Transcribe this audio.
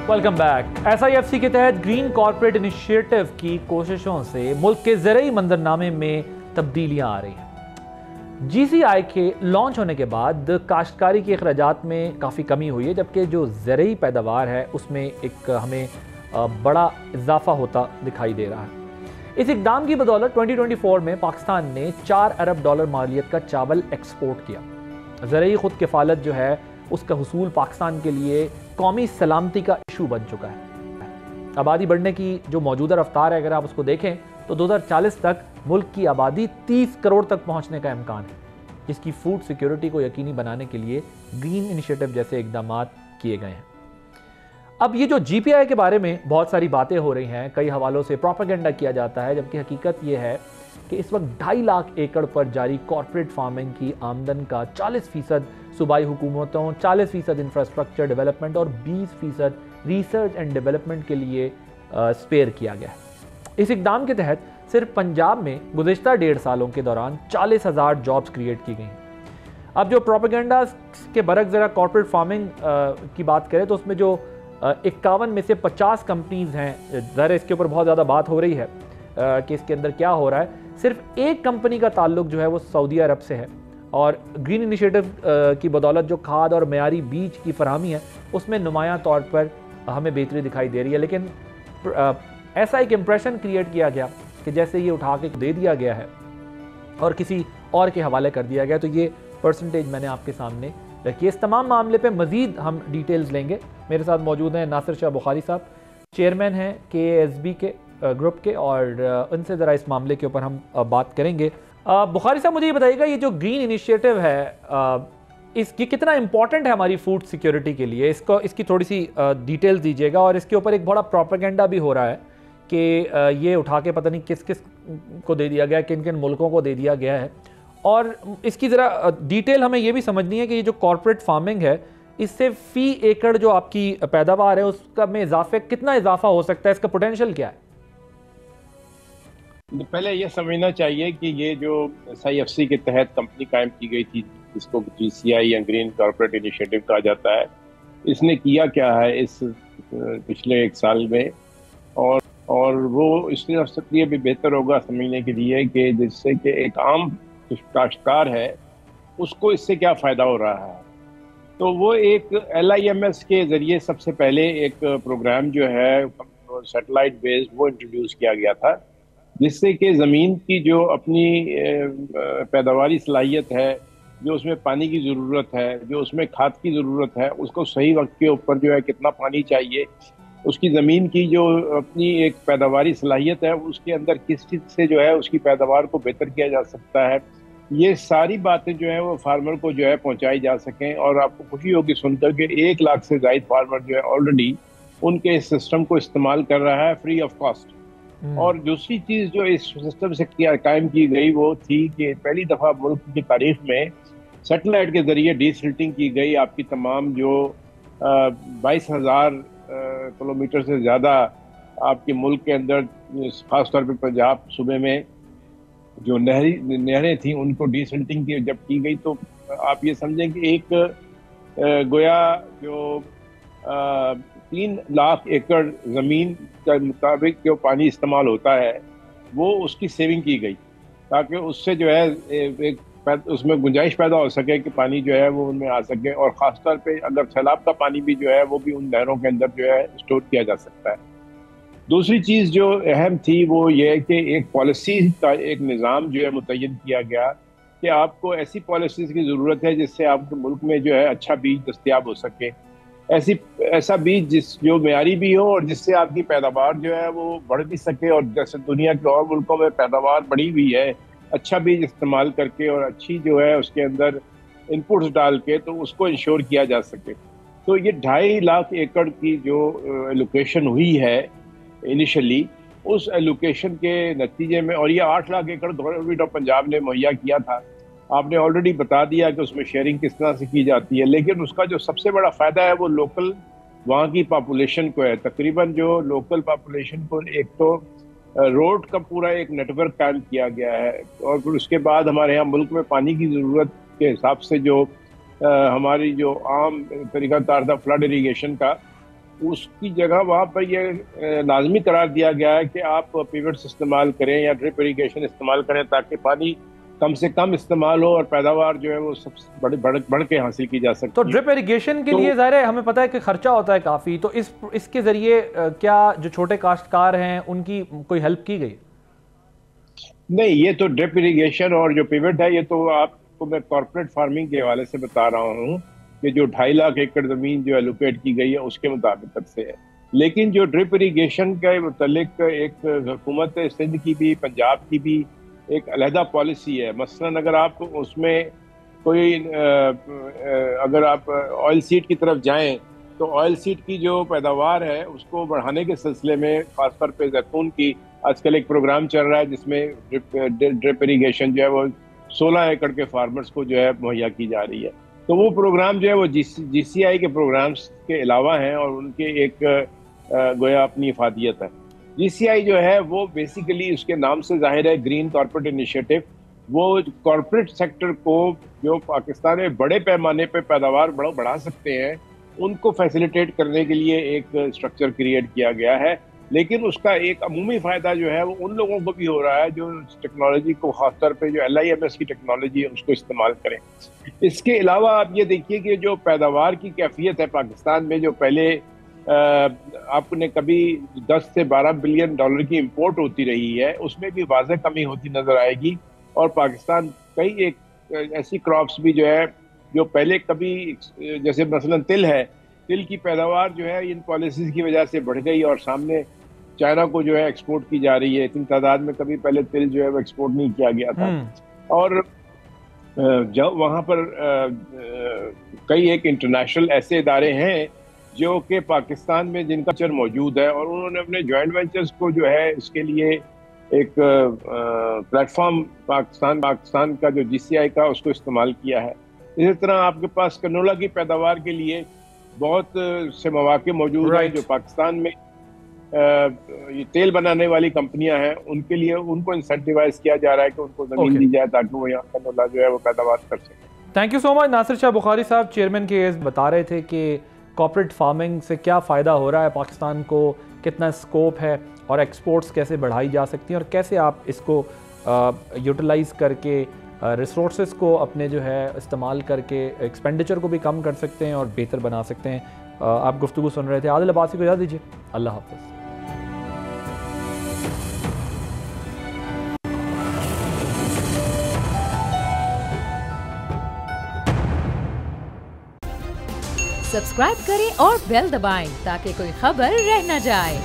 Welcome back. SIFC के तहत green corporate initiative की कोशिशों से मुल्क के ज़रई मंजरनामे में तब्दीलियां आ रही हैं। GCI के लॉन्च होने के बाद काश्तकारी के अखराजात में काफ़ी कमी हुई है, जबकि जो ज़रई पैदावार है उसमें एक हमें बड़ा इजाफा होता दिखाई दे रहा है। इस इक़दाम की बदौलत 2024 में पाकिस्तान ने $4 अरब मालियत का चावल एक्सपोर्ट किया। ज़रई खुद किफ़ालत जो है उसका हुसूल पाकिस्तान के लिए कौमी सलामती का इशू बन चुका है। आबादी बढ़ने की जो मौजूदा रफ्तार है, अगर आप उसको देखें तो 2040 तक मुल्क की आबादी 30 करोड़ तक पहुंचने का इम्कान है, जिसकी फूड सिक्योरिटी को यकीनी बनाने के लिए ग्रीन इनिशिएटिव जैसे इक़दाम किए गए हैं। अब ये जो GPI के बारे में बहुत सारी बातें हो रही हैं, कई हवालों से प्रोपेगेंडा किया जाता है, जबकि हकीकत ये है कि इस वक्त 2.5 लाख एकड़ पर जारी कॉर्पोरेट फार्मिंग की आमदन का 40% सूबाई हुकूमतों, 40% इंफ्रास्ट्रक्चर डेवलपमेंट और 20% रिसर्च एंड डेवलपमेंट के लिए स्पेयर किया गया है। इस इक़दाम के तहत सिर्फ पंजाब में गुज़िश्ता 1.5 सालों के दौरान 40,000 जॉब्स क्रिएट की गई हैं। अब जो प्रोपेगेंडा के बरक ज़रा कॉर्पोरेट फार्मिंग की बात करें तो उसमें जो 51 में से 50 कंपनीज़ हैं, ज़रा इसके ऊपर बहुत ज़्यादा बात हो रही है कि इसके अंदर क्या हो रहा है। सिर्फ एक कंपनी का ताल्लुक जो है वो सऊदी अरब से है, और ग्रीन इनिशिएटिव की बदौलत जो खाद और मयारी बीज की फरहमी है उसमें नुमायां तौर पर हमें बेहतरी दिखाई दे रही है। लेकिन ऐसा एक इम्प्रेशन क्रिएट किया गया कि जैसे ये उठा के दे दिया गया है और किसी और के हवाले कर दिया गया। तो ये परसेंटेज मैंने आपके सामने रखी है। इस तमाम मामले पे मज़ीद हम डिटेल्स लेंगे। मेरे साथ मौजूद हैं नासिर शाह बुखारी साहब, चेयरमैन हैं KASB के ग्रुप के, और उनसे ज़रा इस मामले के ऊपर हम बात करेंगे। बुखारी साहब, मुझे ये बताइएगा, ये जो ग्रीन इनिशिएटिव है ये कितना इंपॉर्टेंट है हमारी फूड सिक्योरिटी के लिए? इसकी थोड़ी सी डिटेल्स दीजिएगा। और इसके ऊपर एक बड़ा प्रोपेगेंडा भी हो रहा है कि ये उठा के पता नहीं किस किस को दे दिया गया, किन किन मुल्कों को दे दिया गया है। और इसकी ज़रा डिटेल हमें ये भी समझनी है कि ये जो कॉर्पोरेट फार्मिंग है, इससे फ़ी एकड़ जो आपकी पैदावार है उसका में कितना इजाफा हो सकता है, इसका पोटेंशियल क्या है? पहले ये समझना चाहिए कि ये जो SIFC के तहत कंपनी कायम की गई थी, जिसको GCI या ग्रीन कॉर्पोरेट इनिशिएटिव कहा जाता है, इसने किया क्या है इस पिछले 1 साल में, और वो इसलिए भी बेहतर होगा समझने के लिए कि जिससे कि एक आम काश्तकार है उसको इससे क्या फ़ायदा हो रहा है। तो वो एक LIMS के ज़रिए सबसे पहले एक प्रोग्राम जो है सैटेलाइट बेस्ड वो इंट्रोड्यूस किया गया था, जिससे कि ज़मीन की जो अपनी पैदावारी सलाहियत है, जो उसमें पानी की ज़रूरत है, जो उसमें खाद की ज़रूरत है, उसको सही वक्त के ऊपर जो है कितना पानी चाहिए, उसकी ज़मीन की जो अपनी एक पैदावारी सलाहियत है उसके अंदर किस चीज़ से जो है उसकी पैदावार को बेहतर किया जा सकता है, ये सारी बातें जो है वो फार्मर को जो है पहुँचाई जा सकें। और आपको खुशी होगी सुनकर कि 1 लाख से ज़ायद फार्मर जो है ऑलरेडी उनके इस सिस्टम को इस्तेमाल कर रहा है फ्री ऑफ कॉस्ट। और दूसरी चीज़ जो इस सिस्टम से कायम की गई वो थी कि पहली दफ़ा मुल्क की तारीख में सैटेलाइट के ज़रिए डीसिल्टिंग की गई। आपकी तमाम जो 22,000 किलोमीटर से ज़्यादा आपके मुल्क के अंदर, ख़ासतौर पर पंजाब सूबे में जो नहरें थी उनको डीसिल्टिंग की जब की गई, तो आप ये समझें कि एक गोया जो 3 लाख एकड़ ज़मीन के मुताबिक जो पानी इस्तेमाल होता है वो उसकी सेविंग की गई, ताकि उससे जो है एक उसमें गुंजाइश पैदा हो सके कि पानी जो है वो उनमें आ सके, और ख़ासतौर पे अगर सैलाब का पानी भी जो है वो भी उन नहरों के अंदर जो है स्टोर किया जा सकता है। दूसरी चीज़ जो अहम थी वो ये है कि एक पॉलिसी का एक निज़ाम जो है मुतय्यन किया गया कि आपको ऐसी पॉलिसीज़ की ज़रूरत है जिससे आपके मुल्क में जो है अच्छा बीज दस्तयाब हो सके, ऐसा बीज जो मयारी भी हो और जिससे आपकी पैदावार जो है वो बढ़ भी सके। और जैसे दुनिया के और मुल्कों में पैदावार बढ़ी हुई है, अच्छा बीज इस्तेमाल करके और अच्छी जो है उसके अंदर इनपुट्स डाल के तो उसको इंश्योर किया जा सके। तो ये 2.5 लाख एकड़ की जो एलोकेशन हुई है इनिशियली, उस एलोकेशन के नतीजे में, और ये 8 लाख एकड़ गवर्नमेंट ऑफ पंजाब ने मुहैया किया था, आपने ऑलरेडी बता दिया कि उसमें शेयरिंग किस तरह से की जाती है, लेकिन उसका जो सबसे बड़ा फ़ायदा है वो लोकल वहाँ की पॉपुलेशन को है। तकरीबन जो लोकल पॉपुलेशन को एक तो रोड का पूरा एक नेटवर्क कायम किया गया है, और फिर उसके बाद हमारे यहाँ मुल्क में पानी की ज़रूरत के हिसाब से जो हमारी जो आम तरीका कार था फ्लड इरीगेशन का, اس کی جگہ وہاں پر یہ لازمی قرار دیا گیا ہے کہ آپ پیوٹس استعمال کریں یا ڈرپ اریگیشن استعمال کریں تاکہ پانی کم سے کم استعمال ہو اور پیداوار جو ہے وہ سب بڑھ کے حاصل کی جا سکتی تو ڈرپ اریگیشن کے لیے ظاہر ہے ہمیں پتہ ہے کہ خرچہ ہوتا ہے کافی، تو اس کے ذریعے کیا جو چھوٹے کاشتکار ہیں ان کی کوئی ہیلپ کی گئی؟ نہیں، یہ تو ڈرپ اریگیشن اور جو پیوٹ ہے یہ تو آپ کو میں کارپوریٹ فارمنگ کے حوالے سے بتا رہا ہوں کہ جو 2.5 لاکھ ایکڑ زمین جو الوکیٹ کی گئی ہے اس کے مطابق سے ہے. لیکن جو ڈرپ اریگیشن کے متعلق ایک حکومت سندھ کی بھی پنجاب کی بھی ایک علیحدہ پالیسی ہے. مثلاً اگر آپ اس میں کوئی اگر آپ آئل سیڈ کی طرف جائیں تو آئل سیڈ کی جو پیداوار ہے اس کو بڑھانے کے سلسلے میں خاص طور پہ زیتون کی آج کل ایک پروگرام چل رہا ہے جس میں ڈرپ اریگیشن جو ہے وہ 16 ایکڑ کے فارمرز کو جو ہے مہیا کی جا رہی ہے. تو وہ پروگرام جو ہے وہ جی سی آئی کے پروگرامز کے علاوہ ہیں اور ان کے ایک گویا اپنی افادیت ہے. جی سی آئی جو ہے وہ بیسیکلی اس کے نام سے ظاہر ہے گرین کارپوریٹ انیشیٹو، وہ کارپوریٹ سیکٹر کو جو پاکستان میں بڑے پیمانے پہ پیداوار بڑھا سکتے ہیں ان کو فیسیلیٹیٹ کرنے کے لیے ایک اسٹرکچر کریٹ کیا گیا ہے. لیکن اس کا ایک عمومی فائدہ جو ہے وہ ان لوگوں کو بھی ہو رہا ہے جو ٹیکنالوجی کو خاص طور پہ جو LIMS کی ٹیکنالوجی ہے اس کو استعمال کریں. اس کے علاوہ آپ یہ دیکھیے کہ جو پیداوار کی کیفیت ہے پاکستان میں، جو پہلے آپ نے کبھی 10 سے 12 بلین ڈالر کی امپورٹ ہوتی رہی ہے اس میں بھی واضح کمی ہوتی نظر آئے گی. اور پاکستان کئی ایک ایسی کراپس بھی جو ہے جو پہلے کبھی جیسے مثلا تل ہے، تل کی پیداوار جو ہے ان پالیسیز کی وجہ سے بڑھ گئی اور سامنے چائنا کو جو ہے ایکسپورٹ کی جا رہی ہے. اتنی تعداد میں کبھی پہلے تل جو ہے وہ ایکسپورٹ نہیں کیا گیا تھا. اور جب وہاں پر کئی ایک انٹرنیشنل ایسے ادارے ہیں جو کہ پاکستان میں جن کا چر موجود ہے اور انہوں نے اپنے جوائنٹ وینچرز کو جو ہے اس کے لیے ایک پلیٹ فارم پاکستان کا جو GCI کا اس کو استعمال کیا ہے. اسی طرح آپ کے پاس کنولا کی پیداوار کے لیے بہت سے مواقع موجود ہیں جو پاکستان میں یہ تیل بنانے والی کمپنیاں ہیں ان کے لیے ان کو انسینٹیوائز کیا جا رہا ہے کہ ان کو زمین دی جائے تاکہ وہ یہاں کنولا جو ہے وہ پیداوار کر سکیں. تھینک یو سو مچ. ناصر شاہ بخاری صاحب چیئرمین کے بتا رہے تھے کہ کارپوریٹ فارمنگ سے کیا فائدہ ہو رہا ہے پاکستان کو، کتنا اسکوپ ہے اور ایکسپورٹس کیسے بڑھائی جا سکتی ہیں اور کیسے آپ اس کو یوٹیلائز کر کے ریسورسز کو اپنے جو ہے استعمال کر کے ایکسپینڈیچر کو بھی کم کر سکتے ہیں اور بہتر بنا سکتے ہیں. آپ گفتگو سن رہے تھے. عادل عباسی کو اجازت دیجیے. اللہ حافظ. سبسکرائب کریں اور بیل دبائیں تاکہ کوئی خبر رہ نہ جائے.